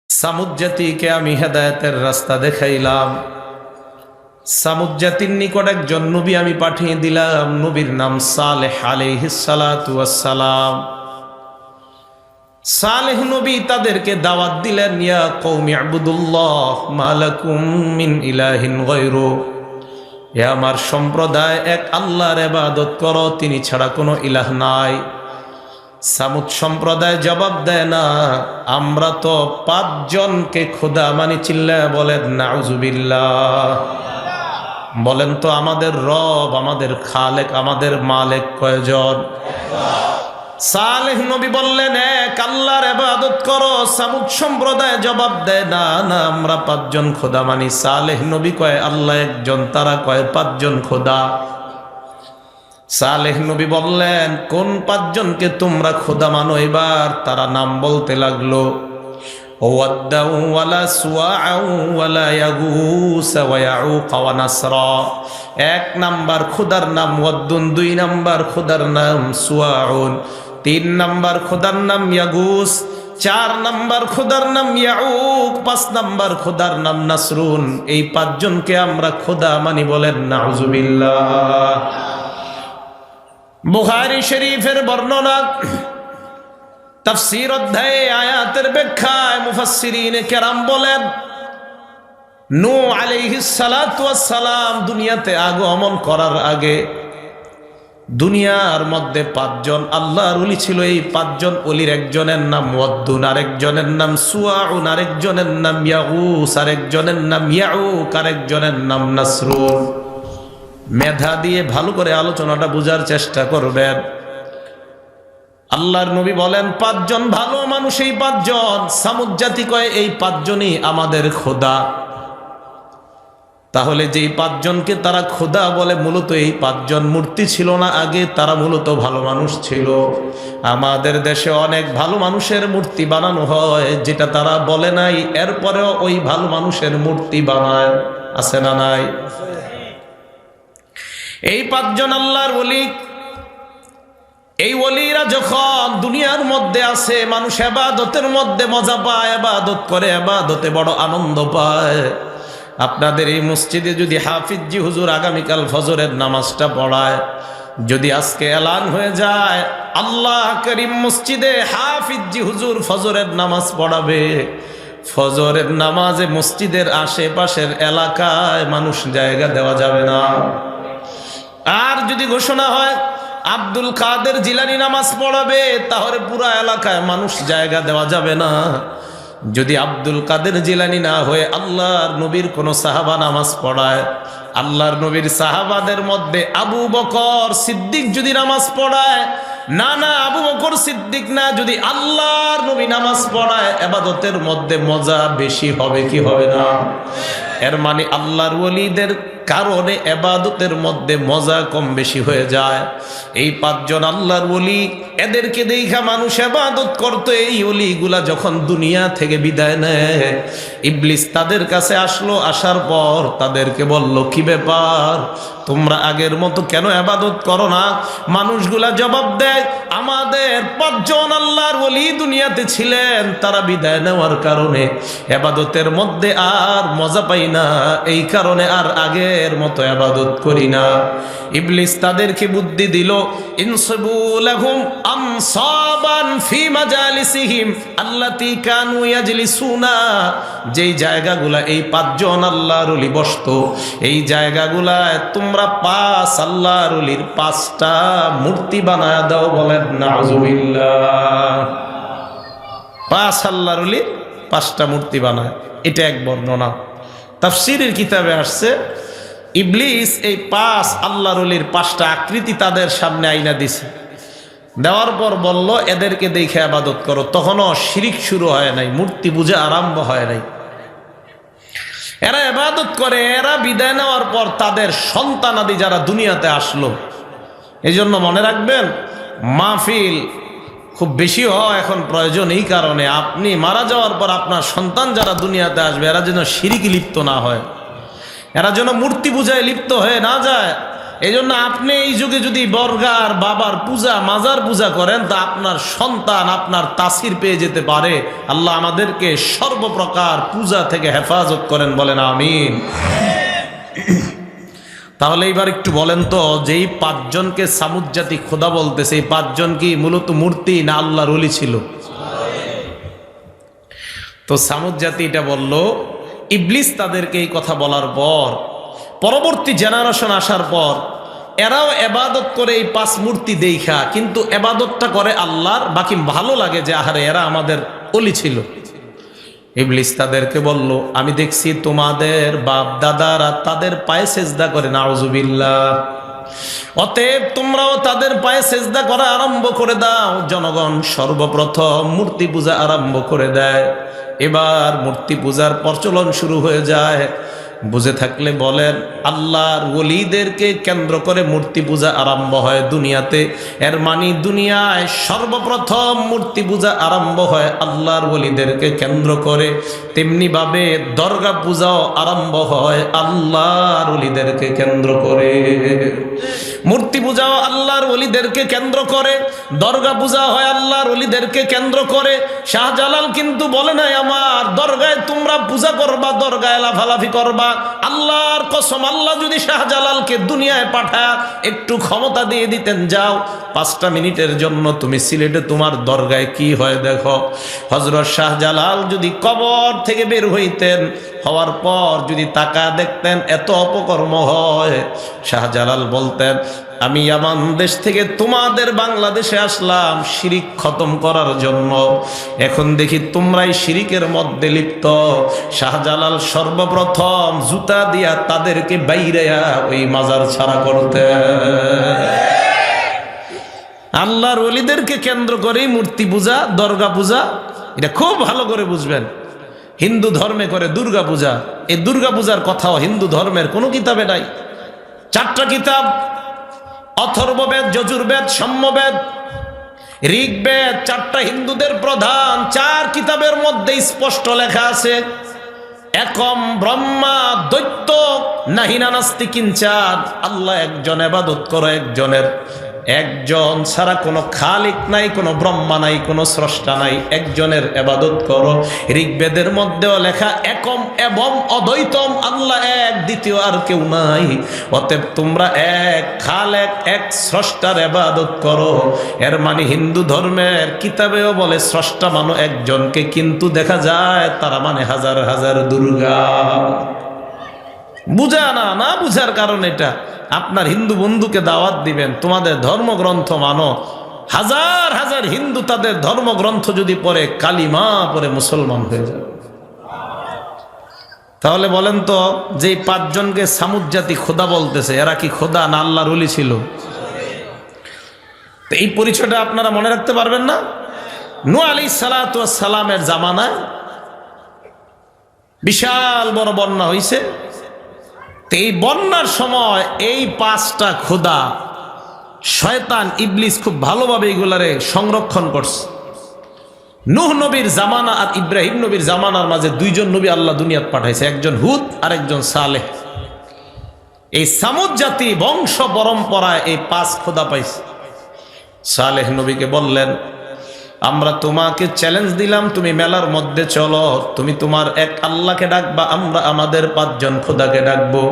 সামুদ জাতিকে আমি হেদায়েতের রাস্তা দেখাইলাম। সামুদ জাতির নিকট একজন নবী আমি পাঠিয়ে দিলাম, নবীর নাম সালেহ আলাইহিস সালাতু ওয়াস সালাম। সালেহ নবী তাদেরকে দাওয়াত দিলেন, ইয়া কওমি ইবুদুল্লাহ মা লাকুম মিন ইলাহিন গায়রু, হে আমার সম্প্রদায়, এক আল্লাহর ইবাদত করো, তিনি ছাড়া কোনো ইলাহ নাই। সামুদ সম্প্রদায় জবাব দেয় না, আমরা তো 5 জনকে খোদা মানি। চিল্লায় বলেন নাউজুবিল্লাহ। বলেন তো আমাদের রব, আমাদের খালেক, আমাদের মালিক কয়জন? সালেহ নবী বললেন, এক আল্লাহর ইবাদত করো। সামুদ সম্প্রদায় জবাব দেয় না, না আমরা 5 জন খোদা মানি। সালেহ নবী কয় আল্লাহ একজন, তারা কয় 5 জন খোদা। সালেহ নবী বললেন, কোন 5 জনকে তোমরা খোদা মানো? এবার তারা নাম বলতে লাগলো, ওয়াদ্দাউ ওয়ালা সুআউ ওয়ালা ইয়াগুস ওয়া ইয়াউক ওয়া নাসরা। 1 নাম্বার খোদার নাম ওয়াদ্দুন, 2 নাম্বার খোদার নাম সুআউন, 3 নাম্বার খোদার নাম ইয়াগুস, 4 নাম্বার খোদার নাম ইয়াউক, 5 নাম্বার খোদার নাম নাসরুন। এই 5 জনকে আমরা খোদা মানি। বলেন নাউজুবিল্লাহ। বুখারী শরীফের বর্ণনা, তাফসীর অধ্যায়ে আয়াতের ব্যাখ্যায় মুফাসসিরিনে কেরাম বলেন, নূহ আলাইহিস সালাতু ওয়াস সালাম দুনিয়াতে আগমন করার আগে দুনিয়ার মধ্যে 5 জন আল্লাহর ওলি ছিল। এই 5 জন ওলির একজনের নাম ওয়াদ্দুন, আরেকজনের নাম সুআউন, আরেকজনের নাম ইয়াগুস, আরেকজনের নাম ইয়াউক, আরেকজনের নাম নাসরুন। মেধা দিয়ে ভালো করে আলোচনাটা বোঝার চেষ্টা করবেন। আল্লাহর নবী বলেন 5 জন ভালো মানুষ, এই 5 জন। সামুদ জাতি কয় এই 5 জনই আমাদের খোদা। তাহলে যেই 5 জনকে তারা খোদা বলে, মূলত এই 5 জন মূর্তি ছিল না আগে, তারা মূলত ভালো মানুষ ছিল। আমাদের দেশে অনেক ভালো মানুষের মূর্তি বানানো হয়, যেটা তারা বলে নাই, এরপরেও ওই ভালো মানুষের মূর্তি বানায়। আছে না নাই? এই 5 জন আল্লাহর ওলি। এই ওলিরা যখন দুনিয়ার মধ্যে আছে, মানুষ ইবাদতের মধ্যে মজা পায়, ইবাদত করে, ইবাদতে বড় আনন্দ পায়। আপনাদের এই মসজিদে যদি হাফিজি হুজুর আগামীকাল ফজরের নামাজটা পড়ায়, যদি আজকে এলান হয়ে যায় আল্লাহ করিম মসজিদে হাফিজি হুজুর ফজরের নামাজ পড়াবে, ফজরের নামাজে মসজিদের আশেপাশের এলাকায় মানুষ জায়গা দেওয়া যাবে না। আর যদি ঘোষণা হয় আব্দুল কাদের জিলানী নামাজ পড়াবে, তাহলে পুরা এলাকায় মানুষ জায়গা দেওয়া যাবে না। যদি আব্দুল কাদের জিলানী না হয়ে আল্লাহর নবীর কোন সাহাবা নামাজ পড়ায়, আল্লাহর নবীর সাহাবাদের মধ্যে আবু বকর সিদ্দিক যদি নামাজ পড়ায়, না না আবু বকর সিদ্দিক না, যদি আল্লাহর নবী নামাজ পড়ায়, ইবাদতের মধ্যে মজা বেশি হবে কি হবে না? এর মানে আল্লাহর ওলিদের কারণে ইবাদতের মধ্যে মজা কম বেশি হয়ে যায়। এই 5 জন আল্লাহর ওলি, এদেরকে দেখা মানুষ ইবাদত করতো। এই ওলিগুলা যখন দুনিয়া থেকে বিদায় নেয়, ইবলিস তাদের কাছে আসলো। আসার পর তাদেরকে বলল, কি ব্যাপার, তোমরা আগের মতো কেন ইবাদত করো না? মানুষগুলা জবাব দেয়, আমাদের 5 জন আল্লাহর ওলি দুনিয়াতে ছিলেন, তারা বিদায় নেওয়ার কারণে ইবাদতের মধ্যে আর মজা পাই না, এই কারণে আর আগের মতো ইবাদত করি না। ইবলিস তাদেরকে বুদ্ধি দিল, ইনসিবু লাহুম আনসাবান ফি মাজালিসিহিম আল্লাতী কানু ইয়াজলিসুনা। যেই জায়গাগুলা এই 5 জন আল্লাহর ওলি বসতো, এই জায়গাগুলায় তোমরা 5 আল্লাহর ওলির 5টা মূর্তি বানায় দাও। বলেন নাউজুবিল্লাহ। 5 আল্লাহর ওলির 5টা মূর্তি বানায়। এটা এক বর্ণনা। তাফসীরের কিতাবে আসছে, ইবলিস এই 5 আল্লাহর ওলির 5টা আকৃতি তাদের সামনে আইনা দিছে। দেওয়ার পর বলল, এদেরকে দেখে ইবাদত করো। তখনও শিরিক শুরু হয় নাই, মূর্তি পূজা আরম্ভ হয় নাই। এরা ইবাদত করে। এরা বিদায় নেওয়ার পর তাদের সন্তানাদি যারা দুনিয়াতে আসলো, এই জন্য মনে রাখবেন, মাহফিল খুব বেশি হওয়া এখন প্রয়োজন। এই কারণে আপনি মারা যাওয়ার পর আপনার সন্তান যারা দুনিয়াতে আসবে, এরা যেন শিরিকে লিপ্ত না হয়, এরা যেন মূর্তি পূজায় লিপ্ত হয়ে না যায়। এই জন্য আপনি এই যুগে যদি বর্গার বাবার পূজা মাজার পূজা করেন তা আপনার সন্তান আপনার তাসির পেয়ে যেতে পারে। আল্লাহ আমাদেরকে সর্বপ্রকার পূজা থেকে হেফাজত করেন, বলেন আমিন। তাহলে এবার একটু বলেন তো, যেই পাঁচজনকে সামুদ জাতি খোদা বলতেছে, এই পাঁচজন কি মূলত মূর্তি না আল্লাহর ওলি ছিল? তো সামুদ জাতি এটা বলল। ইবলিস তাদেরকে এই কথা বলার পর পরবর্তী জেনারেশন আসার পর এরাও এবাদত করে এই পাঁচ মূর্তি দেখা, কিন্তু এবাদতটা করে আল্লাহর, বাকি ভালো লাগে যে আহারে এরা আমাদের ওলি ছিল। ইবলিস তাদেরকে বলল, আমি দেখছি তোমাদের বাপ দাদারা তাদের পায়ে সেজদা করে, নাউজুবিল্লাহ। অতএব তোমরাও তাদের পায়ে সেজদা করা আরম্ভ করে দাও। জনগণ সর্বপ্রথম মূর্তি পূজা আরম্ভ করে দেয়। এবার মূর্তি পূজার প্রচলন শুরু হয়ে যায়। বুঝে থাকলে বলেন, আল্লাহর ওলিদেরকে কেন্দ্র করে মূর্তি পূজা আরম্ভ হয় দুনিয়াতে। এর মানে দুনিয়ায় সর্বপ্রথম মূর্তি পূজা আরম্ভ হয় আল্লাহর ওলিদেরকে কেন্দ্র করে। তেমনি ভাবে দরগা পূজাও আরম্ভ হয় আল্লাহর ওলিদেরকে কেন্দ্র করে। মূর্তি পূজাও আল্লাহর ওলিদেরকে কেন্দ্র করে, দরগা পূজা হয় আল্লাহর ওলিদেরকে কেন্দ্র করে। শাহজালাল কিন্তু বলে নাই আমার দরগায় তোমরা পূজা করবা, দরগায় লাফালাফি করবা। আল্লাহর কসম, আল্লাহ যদি শাহজালালকে দুনিয়ায় পাঠায় একটু ক্ষমতা দিয়ে দিতেন, যাও 5টা মিনিটের জন্য তুমি সিলেটে তোমার দরগায় কি হয় দেখো। হযরত শাহজালাল যদি কবর থেকে বের হইতেন, হওয়ার পর যদি তাকা দেখতেন এত অপকর্ম হয়, শাহজালাল বলতেন, আমি ইয়ামান দেশ থেকে তোমাদের বাংলাদেশে আসলাম শিরিক খতম করার জন্য, এখন দেখি তোমরাই শিরিকের মধ্যে লিপ্ত। শাহজালাল সর্বপ্রথম জুতা দিয়া তাদেরকে বাইরেয়া ওই মাজার ছাড়া করতে। আল্লাহর ওলিদেরকে কেন্দ্র করেই মূর্তি পূজা, দরগা পূজা, এটা খুব ভালো করে বুঝবেন। হিন্দু ধর্মে করে দুর্গা পূজা, এই দুর্গা পূজার কথাও হিন্দু ধর্মের কোনো কিতাবে নাই। 4টা কিতাব, অথর্ববেদ, যজুর্বেদ, সাম্যবেদ, ঋগ্বেদ, 4টা হিন্দুদের প্রধান 4 কিতাবের মধ্যে স্পষ্ট লেখা আছে, একম ব্রহ্মা দৈত্য নাহিনা নাস্তি কিঞ্চান। আল্লাহ একজন, ইবাদত করো একজনের, একজন ছাড়া কোনো খালিক নাই, কোনো ব্রহ্মা নাই, কোনো স্রষ্টা নাই, একজনের ইবাদত করো। ঋগ্বেদের মধ্যেও লেখা একম এবং অদ্বৈতম, আল্লাহ এক, দ্বিতীয় আর কেউ নাই। অতএব তোমরা এক খালেক, এক স্রষ্টার ইবাদত করো। এর মানে হিন্দু ধর্মের কিতাবেও বলে স্রষ্টা মানো একজনকে, কিন্তু দেখা যায় তারা মানে হাজার হাজার দুর্গা। বুঝা না, না বুঝার কারণ এটা। আপনার হিন্দু বন্ধুকে দাওয়াত দিবেন, তোমাদের ধর্মগ্রন্থ মানো। হাজার হাজার হিন্দু তাদের ধর্মগ্রন্থ যদি পড়ে, কালিমা পড়ে মুসলমান হয়ে যাবে। তাহলে বলেন তো, যে 5 জনকে সামুদ জাতি খোদা বলতেছে, এরা কি খোদা না আল্লাহর ওলি ছিল? এই পরিচয়টা আপনারা মনে রাখতে পারবেন না? নূহ আলাইহিস সালাতু ওয়াস সালামের জামানায় বিশাল বড় বন্যা হইছে। এই বন্যার সময় এই 5টা খোদা শয়তান ইবলিস খুব ভালোভাবে এগুলারে সংরক্ষণ করছে। নূহ নবীর জামানা আর ইব্রাহিম নবীর জামানার মাঝে 2 জন নবী আল্লাহ দুনিয়াত পাঠাইছে, একজন হুদ আর একজন সালেহ। এই সামুদ জাতি বংশ পরম্পরায় এই 5 খোদা পাইছে। সালেহ নবীকে বললেন, আমরা তোমাকে চ্যালেঞ্জ দিলাম, তুমি মেলার মধ্যে চলো, তুমি তোমার এক আল্লাহকে ডাকবা, আমরা আমাদের 5 জন খোদাকে ডাকবো।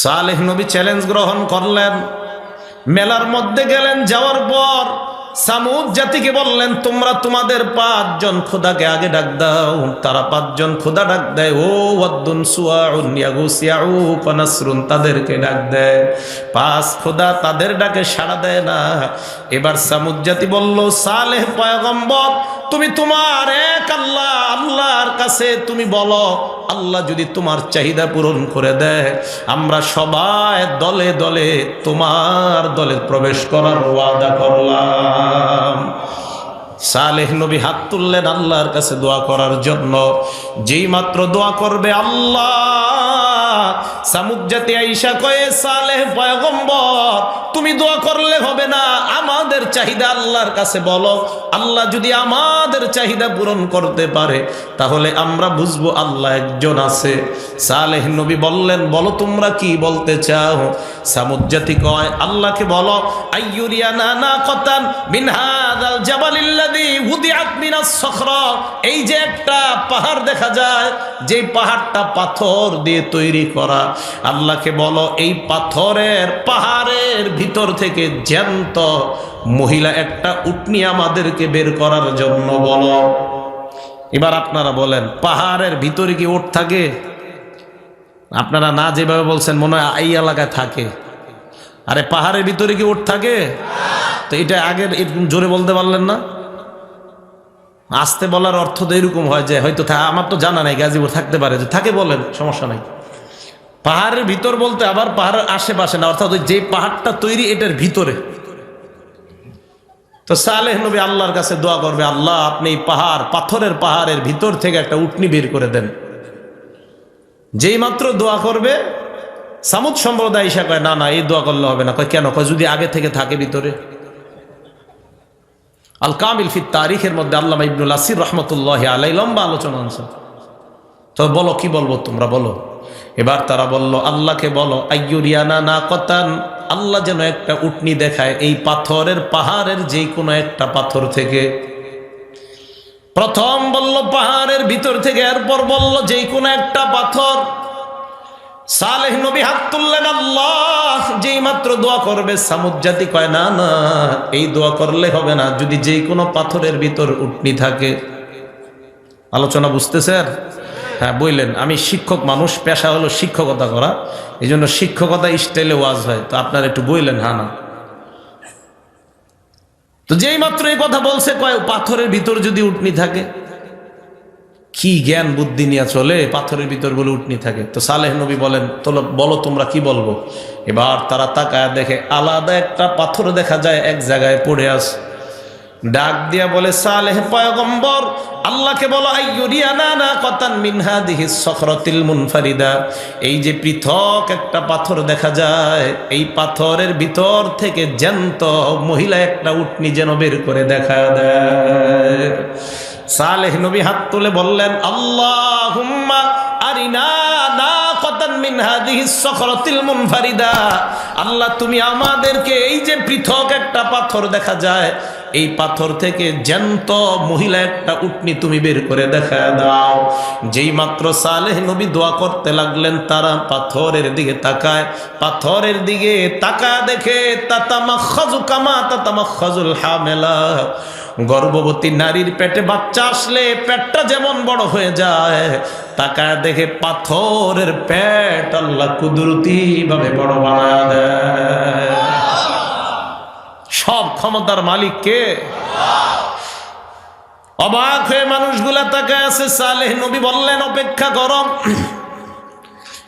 সালেহ নবী চ্যালেঞ্জ গ্রহণ করলেন, মেলার মধ্যে গেলেন। যাওয়ার পর সামুদ জাতিকে বললেন, তোমরা তোমাদের 5 জন খোদাকে আগে ডাক দাও। তারা 5 জন খোদা ডাক দেয়, ও ওয়াদ্দুন সুআউন ইয়াগুস ইয়াউক ওয়া নাসরুন, তাদেরকে ডাক দেয়। 5 খোদা তাদের ডাকে সাড়া দেয় না। এবার সামুদ জাতি বলল, সালেহ পয়গম্বর, তুমি তোমার এক আল্লাহর কাছে তুমি বলো, আল্লাহ যদি তোমার চাহিদা পূরণ করে দেয়, আমরা সবাই দলে দলে তোমার দলে প্রবেশ করার ওয়াদা করলাম। সালেহ নবী হাত তুললেন আল্লাহর কাছে দোয়া করার জন্য। যেই মাত্র দোয়া করবে আল্লাহ, সামুদ জাতি আইসা কয়ে, সালেহ পয়গম্বর, তুমি দোয়া করলে হবে না, আমাদের আমাদের চাহিদা আল্লাহর কাছে বলো, আল্লাহ যদি আমাদের চাহিদা পূরণ করতে পারে তাহলে আমরা বুঝবো আল্লাহ একজন আছে। সালেহ নবী বললেন, বলো তোমরা কি বলতে চাও? সামুদ জাতি কয়, আল্লাহকে বলো, আইয়ুরিয়ানা নাকাতান মিন হাযাল জাবালিল্লাযী উদিআত মিনাস সখরা, এই যে একটা পাহাড় দেখা যায়, যে পাহাড়টা পাথর দিয়ে তৈরি করা, আল্লাহকে বলো এই পাহাড়ের ভিতর থেকে জ্যান্ত মহিলা একটা উটনি আমাদেরকে বের করার জন্য বলো। এবার আপনারা বলেন, পাহাড়ের ভিতরে কি উট থাকে? আপনারা না যেভাবে বলছেন মনে হয় এই এলাকায় থাকে। আরে পাহাড়ের ভিতরে কি উট থাকে? তো এটা আগের এরকম জোরে বলতে পারলেন না? আসতে বলার অর্থ তো এরকম হয় যে হয়তো আমার তো জানা নাই, গাজীপুর থাকতে পারে, যে থাকে বলেন, সমস্যা নাই। পাহাড়ের ভিতর বলতে আবার পাহাড়ের আশেপাশে না, অর্থাৎ যে পাহাড়টা তৈরি এটার ভিতরে। তো সালেহ নবী আল্লাহর কাছে দোয়া করবে, আল্লাহ আপনি এই পাথরের ভিতর থেকে একটা উটনি বের করে দেন। যেই মাত্র দোয়া করবে, সামুদ সম্প্রদায় এসে কয়, না না এই দোয়া করলে হবে না। কয় কেন? কয় যদি আগে থেকে থাকে ভিতরে। আল কামিল ফি তারিখের মধ্যে আল্লামা ইবনুল আসির রহমতুল্লাহি আলাইহি লম্বা আলোচনা আছে। তো বলো, কি বলবো তোমরা বলো। এবার তারা বলল, আল্লাহকে বলো আইয়ুরিয়ানা নাকাতান, আল্লাহ যেন একটা উটনি দেখায় এই পাহাড়ের যে কোনো একটা পাথর থেকে। প্রথম বলল পাহাড়ের ভিতর থেকে, এরপর বলল যে কোনো একটা পাথর। সালেহ নবী হাত তুললেন, আল্লাহ যেই মাত্র দোয়া করবে, সামুদ জাতি কয়, না না এই দোয়া করলে হবে না, যদি যে কোনো পাথরের ভিতর উটনি থাকে। আলোচনা বুঝতেছেন? হ্যাঁ বললেন, আমি শিক্ষক মানুষ, পেশা হলো শিক্ষকতা করা, এই জন্য শিক্ষকতা স্টাইলে ওয়াজ হয়, তো আপনারা একটু বললেন হ্যাঁ না। তো যেই মাত্র এই কথা বলছে, কয় পাথরের ভিতর যদি উটনি থাকে। কি জ্ঞান বুদ্ধি নিয়ে চলে, পাথরের ভিতর বলে উটনি থাকে। তো সালেহ নবী বলেন, বলো তোমরা কি বলবো। এবার তারা তাকায় দেখে আলাদা একটা পাথর দেখা যায় এক জায়গায় পড়ে আছে। ডাক দিয়া বলে, সালেহ পয়গম্বর আল্লাহকে বলো আইয়ুরিয়ানা নাকাতান মিন হাদিহিস সখরাতিল মুনফারিদা, এই যে পৃথক একটা পাথর দেখা যায়, এই পাথরের ভিতর থেকে জ্যান্ত মহিলা একটা উটনি যেন বের করে দেখা দেয়। সালেহ নবী হাত তুলে বললেন, আল্লাহুম্মা আরিনা নাকাতান মিন হাদিহিস সখরাতিল মুনফারিদা, আল্লাহ তুমি আমাদেরকে এই যে পৃথক একটা পাথর দেখা যায়, এই পাথর থেকে জ্যান্ত মহিলা একটা উটনি তুমি বের করে দেখা দাও। যেই মাত্র সালেহ নবী দোয়া করতে লাগলেন, তারা পাথরের দিকে তাকায়, পাথরের দিকে তাকায় দেখে তাতামাখাজু কামা তাতামাখাজুল হামেলা, গর্ভবতী নারীর পেটে বাচ্চা আসলে পেটটা যেমন বড় হয়ে যায়, তাকায় দেখে পাথরের পেট আল্লাহ কুদরতি ভাবে বড় বানায় দেয়। সব ক্ষমতার মালিক কে? অবাক হয়ে মানুষগুলা তাকায় আছে। সালেহ নবী বললেন, অপেক্ষা করো।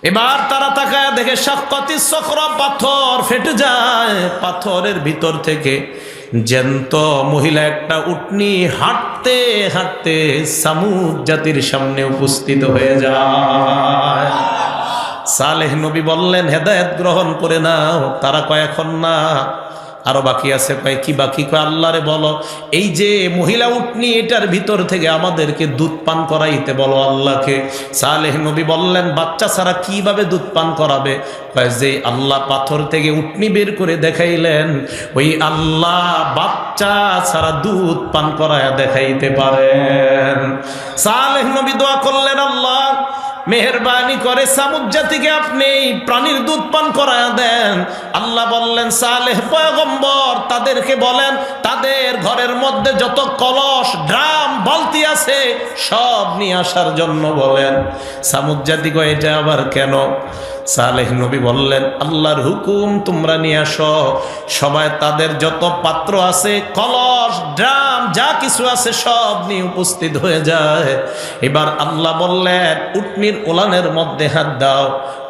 এবার তারা তাকায় দেখে শাক্কাতিস সখরা, পাথর ফেটে যায়, পাথরের ভিতর থেকে জ্যান্ত মহিলা একটা উটনি হাঁটতে হাঁটতে সামুদ জাতির সামনে উপস্থিত হয়ে যায়। সালেহ নবী বললেন, হেদায়েত গ্রহণ করে নাও। তারা কয় এখন না, আরো বাকি আছে। কয় কি বাকি? কয় আল্লাহরে বলো এই যে মহিলা উটনি এটার ভিতর থেকে আমাদেরকে দুধ পান করাইতে বলো আল্লাহকে। সালেহ নবী বললেন, বাচ্চা ছাড়া কিভাবে দুধ পান করাবে? কয় যে আল্লাহ পাথর থেকে উটনি বের করে দেখাইলেন, ওই আল্লাহ বাচ্চা ছাড়া দুধ পান করায় দেখাইতে পারেন। সালেহ নবী দোয়া করলেন, আল্লাহ মেহেরবানি করে সামুদ জাতিকে আপনি প্রাণীর দুধ পান করায় দেন। আল্লাহ বললেন, সালেহ পয়গম্বর তাদেরকে বলেন তাদের ঘরের মধ্যে যত কলস ড্রাম বালতি আছে সব নিয়ে আসার জন্য বলেন। সামুদ জাতি কয়, এটা আবার কেন? সালেহ নবী বললেন, আল্লাহর হুকুম, তোমরা নিয়ে আসো। সবাই তাদের যত পাত্র আছে, কলস ড্রাম যা কিছু আছে সব নিয়ে উপস্থিত হয়ে যায়। এবার আল্লাহ বললেন, উটনির ওলানের মধ্যে হাত দাও।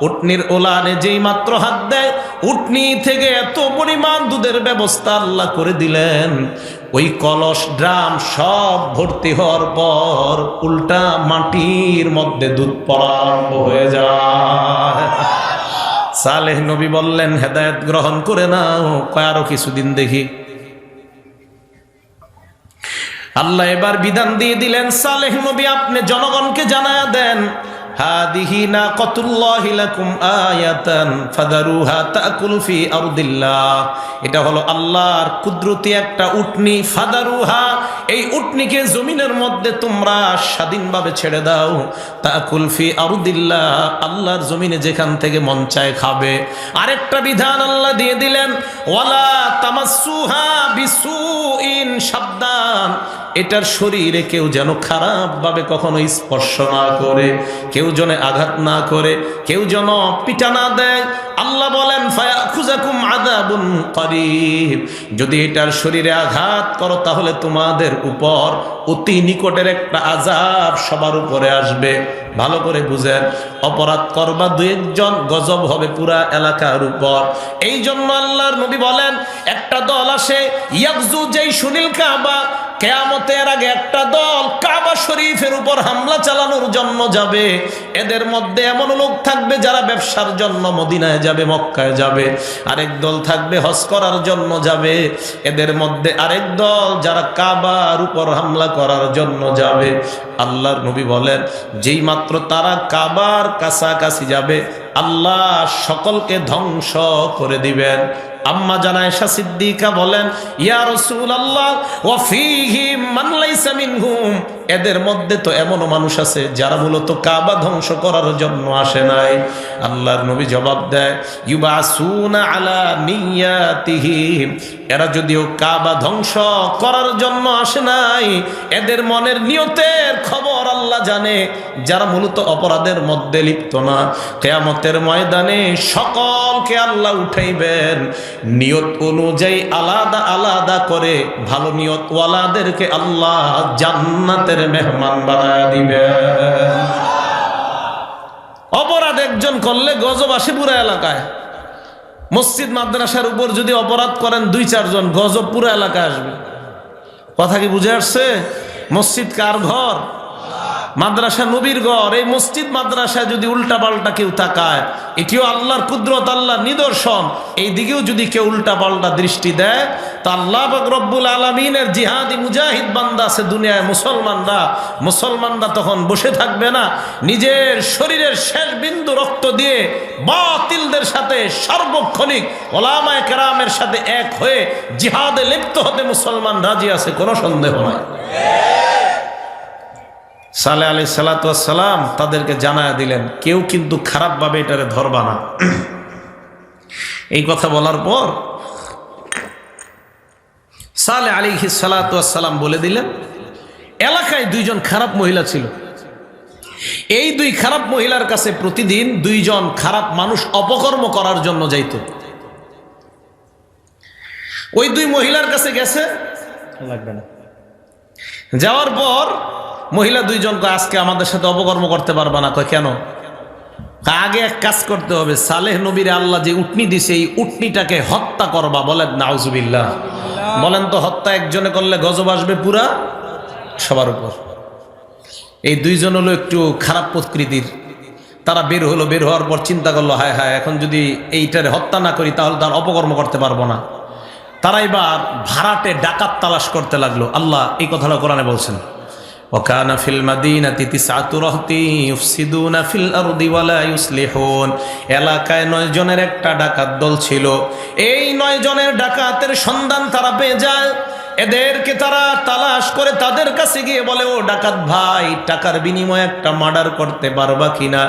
উটনির ওলানে যেই মাত্র হাত দেয়, উটনি থেকে এত পরিমাণ দুধের ব্যবস্থা আল্লাহ করে দিলেন। ওই কলস ড্রাম সব ভর্তি হওয়ার পর উল্টা মাটির মধ্যে দুধ পড়া আরম্ভ হয়ে যায়। সালেহ নবী বললেন, হেদায়েত গ্রহণ করে নাও। কয় আরো কিছুদিন দেখি। আল্লাহ এবার বিধান দিয়ে দিলেন, সালেহ নবী আপনি জনগণকে জানায়া দেন, হাদিহি নাকাতুল্লাহি লাকুম আয়াতান ফাদারুহা তাকুল ফি আরদিল্লাহ, এটা হলো আল্লাহর কুদরতি একটা উটনি। ফাদারুহা, এই উটনিকে জমিনের মধ্যে তোমরা স্বাধীনভাবে ছেড়ে দাও। তাকুল ফি আরদিল্লাহ, আল্লাহর জমিনে যেখান থেকে মন চায় খাবে। আরেকটা বিধান আল্লাহ দিয়ে দিলেন, ওয়ালা তামাসসুহা বিসুইন, সাবধান এটার শরীরে কেউ যেন খারাপভাবে কখনো স্পর্শ না করে, কেউ যেন আঘাত না করে, কেউ যেন পিটা না দেয়। আল্লাহ বলেন ফায়াখুযাকুম আযাবুন করিব, যদি এটার শরীরে আঘাত করো তাহলে তোমাদের উপর অতি নিকটের একটা আযাব সবার উপরে আসবে। ভালো করে বুঝেন, অপরাধ করবা দুই একজন, গজব হবে পুরা এলাকার উপর। এই জন্য আল্লাহর নবী বলেন, একটা দল আসে ইয়াগজু জাইশুল কাবা, কিয়ামতের আগে একটা দল কাবা শরীফের উপর হামলা চালানোর জন্য যাবে। এদের মধ্যে এমন লোক থাকবে যারা ব্যবসার জন্য মদিনায় যাবে, মক্কায় যাবে। আরেক দল থাকবে হজ করার জন্য যাবে। এদের মধ্যে আরেক দল যারা কাবার উপর হামলা করার জন্য যাবে। আল্লাহর নবী বলেন, যেই মাত্র তারা কাবার কাছাকাছি যাবে আল্লাহ সকলকে ধ্বংস করে দিবেন। আম্মা জানা আয়েশা সিদ্দিকা বলেন, ইয়া রাসূলুল্লাহ ওয়া ফীহিম মান লাইসা মিনহুম, এদের মধ্যে তো এমনও মানুষ আছে যারা মূলত কাবা ধ্বংস করার জন্য আসে নাই। আল্লাহর নবী জবাব দেয়, ইউবাসুনা আলা নিয়াতিহিম, এরা যদিও কাবা ধ্বংস করার জন্য আসে নাই, এদের মনের নিয়তের খবর আল্লাহ জানে। যারা মূলত অপরাধের মধ্যে লিপ্ত না, কিয়ামতের ময়দানে সকলকে আল্লাহ উঠাইবেন, নিয়ত অনুযায়ী আলাদা আলাদা করে ভালো নিয়তওয়ালাদেরকে আল্লাহ জান্নাতের মেহমান বানায় দিবেন। অপরাধ একজন করলে গজব আসে পুরো এলাকায়। মসজিদ মাদ্রাসার উপর যদি অপরাধ করেন দুই চারজন, গজব পুরো এলাকায় আসবে। কথা কি বুঝে আসছে? মসজিদ কার ঘর? মাদ্রাসা নবীর ঘর। এই মসজিদ মাদ্রাসায় যদি উল্টা পাল্টা কেউ তাকায়, এটিও আল্লাহর কুদরত, আল্লাহর নিদর্শন। এই দিকেও যদি কেউ উল্টা পাল্টা দৃষ্টি দেয়, তা আল্লাহ পাক রব্বুল আলামিনের জিহাদি মুজাহিদ বান্দা আছে দুনিয়ায়, মুসলমানরা তখন বসে থাকবে না। নিজের শরীরের শেষ বিন্দু রক্ত দিয়ে বাতিলদের সাথে সার্বক্ষণিক ওলামায়ে কেরামের সাথে এক হয়ে জিহাদে লিপ্ত হতে মুসলমান রাজি আছে, কোনো সন্দেহ নাই। সালেহ আলাইহিস সালাতু ওয়াস সালাম তাদেরকে জানায়া দিলেন, কেউ কিন্তু খারাপভাবে এটারে ধরবা না। এই কথা বলার পর সালেহ আলাইহিস সালাতু ওয়াস সালাম বলে দিলেন, এলাকায় দুইজন খারাপ মহিলা ছিল। এই দুই খারাপ মহিলার কাছে প্রতিদিন দুইজন খারাপ মানুষ অপকর্ম করার জন্য যাইত। ওই দুই মহিলার কাছে গেছে, লাগবে না, যাওয়ার পর মহিলা দুইজনকে, আজকে আমাদের সাথে অপকর্ম করতে পারবা না। কয় কেন? আগে এক কাজ করতে হবে, সালেহ নবীর আল্লাহ যে উটনি দিছে এই উটনিটাকে হত্যা করবা। বলেন নাউজুবিল্লাহ। বলেন তো, হত্যা একজনে করলে গজব আসবে পুরা সবার উপর। এই দুইজন হলো একটু খারাপ প্রকৃতির। তারা বের হলো, বের হওয়ার পর চিন্তা করলো, হায় হায়, এখন যদি এইটারে হত্যা না করি তাহলে তার অপকর্ম করতে পারবো না। তারা এবার ভাড়াটে ডাকাত তালাশ করতে লাগলো। আল্লাহ এই কথাটা কোরআনে বলছেন, وكان في المدينة 9 رهط يفسدون في الأرض ولا يصلحون, এলাকায় 9 জনের একটা ডাকাত দল ছিল। এই 9 জনের ডাকাতের সন্ধান তারা পেয়ে যায়। এদেরকে তারা তালাশ করে তাদের কাছে গিয়ে বলে, ও ডাকাত ভাই, টাকার বিনিময়ে একটা মার্ডার করতে পারবা কিনা?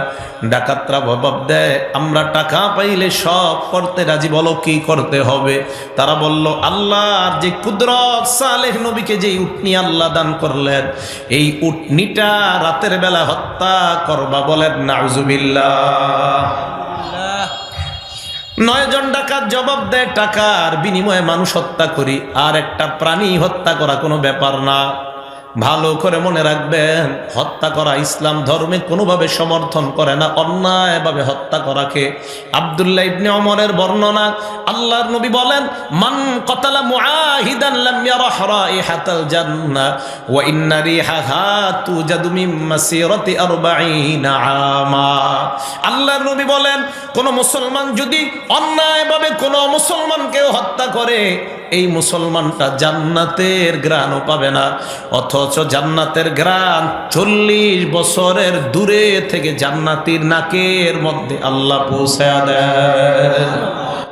ডাকাতরা জবাব দেয়, আমরা টাকা পাইলে সব করতে রাজি, বলো কি করতে হবে? তারা বলল, আল্লাহর যে কুদরত, সালেহ নবীকে যে উটনি আল্লাহ দান করলেন, এই উটনিটা রাতের বেলা হত্যা করবা। বলেন নাউজুবিল্লাহ। 9 জন ডাকাত জবাব দেয়, টাকার বিনিময়ে মানুষ হত্যা করি, আর একটা প্রাণী হত্যা করা কোনো ব্যাপার না। ভালো করে মনে রাখবেন, হত্যা করা ইসলাম ধর্মে কোনোভাবে সমর্থন করে না, অন্যায়ভাবে হত্যা করাকে। আব্দুল্লাহ ইবনে ওমরের বর্ণনা, আল্লাহর নবী বলেন, মান কতালা মুআহিদান লাম ইয়ারাহ রাইহাতাল জান্নাহ ওয়া ইন্না রিহাহা তুজাদু মিন মাসিরাতি 40 আমা। আল্লাহর নবী বলেন, কোন মুসলমান যদি অন্যায়ভাবে কোন মুসলমানকে হত্যা করে, এই মুসলমানটা জান্নাতের ঘ্রাণও পাবে না, অথচ জান্নাতের ঘ্রাণ 40 বছরের দূরে থেকে জান্নাতীর নাকের মধ্যে আল্লাহ পৌঁছায়া দেয়।